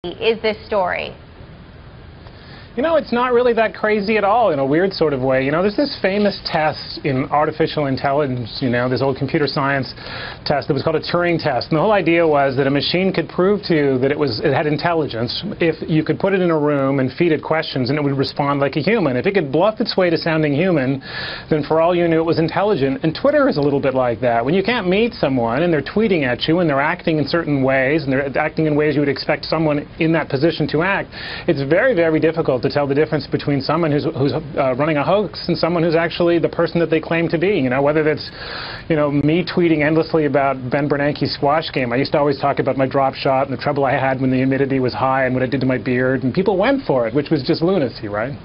is this story? You know, it's not really that crazy at all in a weird sort of way. You know, there's this famous test in artificial intelligence, you know, this old computer science test that was called a Turing test. And the whole idea was that a machine could prove to you that it had intelligence if you could put it in a room and feed it questions and it would respond like a human. If it could bluff its way to sounding human, then for all you knew it was intelligent. And Twitter is a little bit like that. When you can't meet someone and they're tweeting at you and they're acting in certain ways and they're acting in ways you would expect someone in that position to act, it's very, very difficult to tell the difference between someone who's running a hoax and someone who's actually the person that they claim to be. You know, whether that's, you know, me tweeting endlessly about Ben Bernanke's squash game. I used to always talk about my drop shot and the trouble I had when the humidity was high and what it did to my beard, and people went for it, which was just lunacy, right?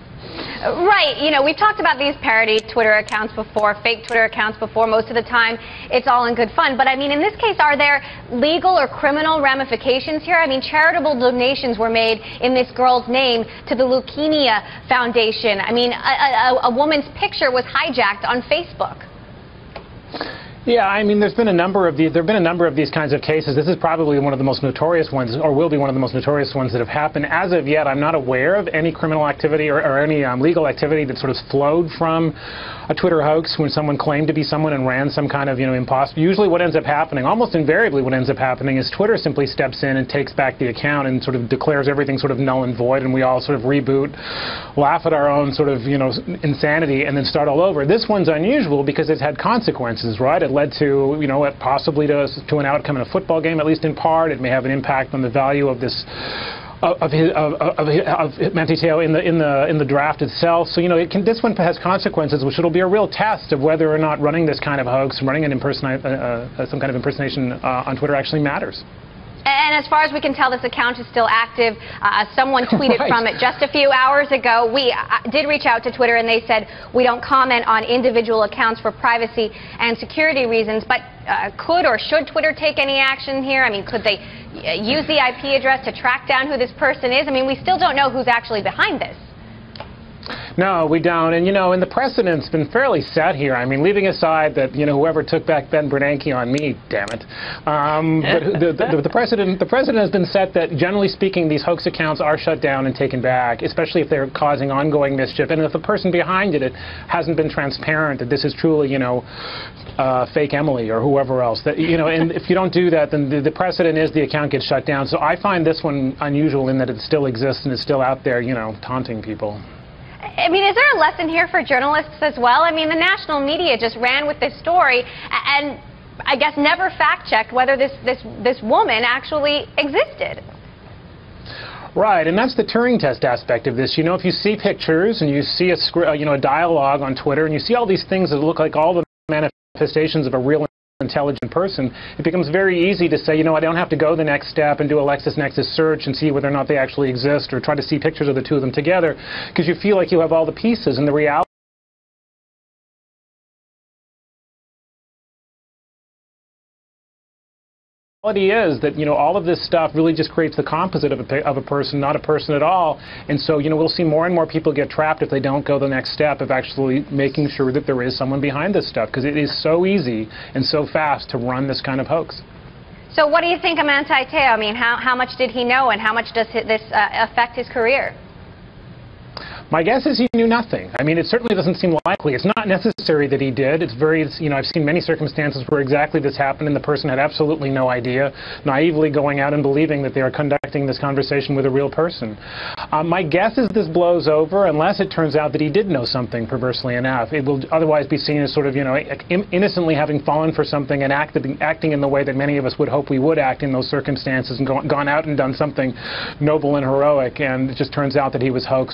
Right. You know, we've talked about these parody Twitter accounts before, fake Twitter accounts before. Most of the time, it's all in good fun. But, I mean, in this case, are there legal or criminal ramifications here? I mean, charitable donations were made in this girl's name to the Leukemia Foundation. I mean, a woman's picture was hijacked on Facebook. Yeah, I mean, there's been a number of these kinds of cases. This is probably one of the most notorious ones, or will be one of the most notorious ones that have happened. As of yet, I'm not aware of any criminal activity or any legal activity that sort of flowed from a Twitter hoax when someone claimed to be someone and ran some kind of, you know, imposter. Usually what ends up happening, almost invariably what ends up happening, is Twitter simply steps in and takes back the account and sort of declares everything sort of null and void, and we all sort of reboot, laugh at our own sort of, you know, insanity, and then start all over. This one's unusual because it's had consequences, right? It led to, you know, possibly to an outcome in a football game, at least in part. It may have an impact on the value of this of Manti in the draft itself. So, you know, this one has consequences, which it'll be a real test of whether or not running this kind of hoax, running some kind of impersonation on Twitter actually matters. And as far as we can tell, this account is still active. Someone tweeted Right. from it just a few hours ago. We did reach out to Twitter, and they said, we don't comment on individual accounts for privacy and security reasons. But could or should Twitter take any action here? I mean, could they use the IP address to track down who this person is? I mean, we still don't know who's actually behind this. No, we don't. And, you know, and the precedent's been fairly set here. I mean, leaving aside that, you know, whoever took back Ben Bernanke on me, damn it. But the precedent has been set that, generally speaking, these hoax accounts are shut down and taken back, especially if they're causing ongoing mischief. And if the person behind it hasn't been transparent that this is truly, you know, fake Emily or whoever else. That, you know, and if you don't do that, then the precedent is the account gets shut down. So I find this one unusual in that it still exists and is still out there, you know, taunting people. I mean, is there a lesson here for journalists as well? I mean, the national media just ran with this story and I guess never fact-checked whether this woman actually existed. Right, and that's the Turing test aspect of this. You know, if you see pictures and you see a dialogue on Twitter and you see all these things that look like all the manifestations of a real intelligent person, it becomes very easy to say, you know, I don't have to go the next step and do a LexisNexis search and see whether or not they actually exist, or try to see pictures of the two of them together, because you feel like you have all the pieces. And the reality is that, you know, all of this stuff really just creates the composite of a person, not a person at all. And so, you know, we'll see more and more people get trapped if they don't go the next step of actually making sure that there is someone behind this stuff, because it is so easy and so fast to run this kind of hoax. So what do you think of Manti? I mean, how much did he know, and how much does this affect his career? My guess is he knew nothing. I mean, it certainly doesn't seem likely. It's not necessary that he did. It's very, you know, I've seen many circumstances where exactly this happened and the person had absolutely no idea, naively going out and believing that they are conducting this conversation with a real person. My guess is this blows over unless it turns out that he did know something, perversely enough. It will otherwise be seen as sort of, you know, innocently having fallen for something and acting in the way that many of us would hope we would act in those circumstances, and gone out and done something noble and heroic, and it just turns out that he was hoaxed.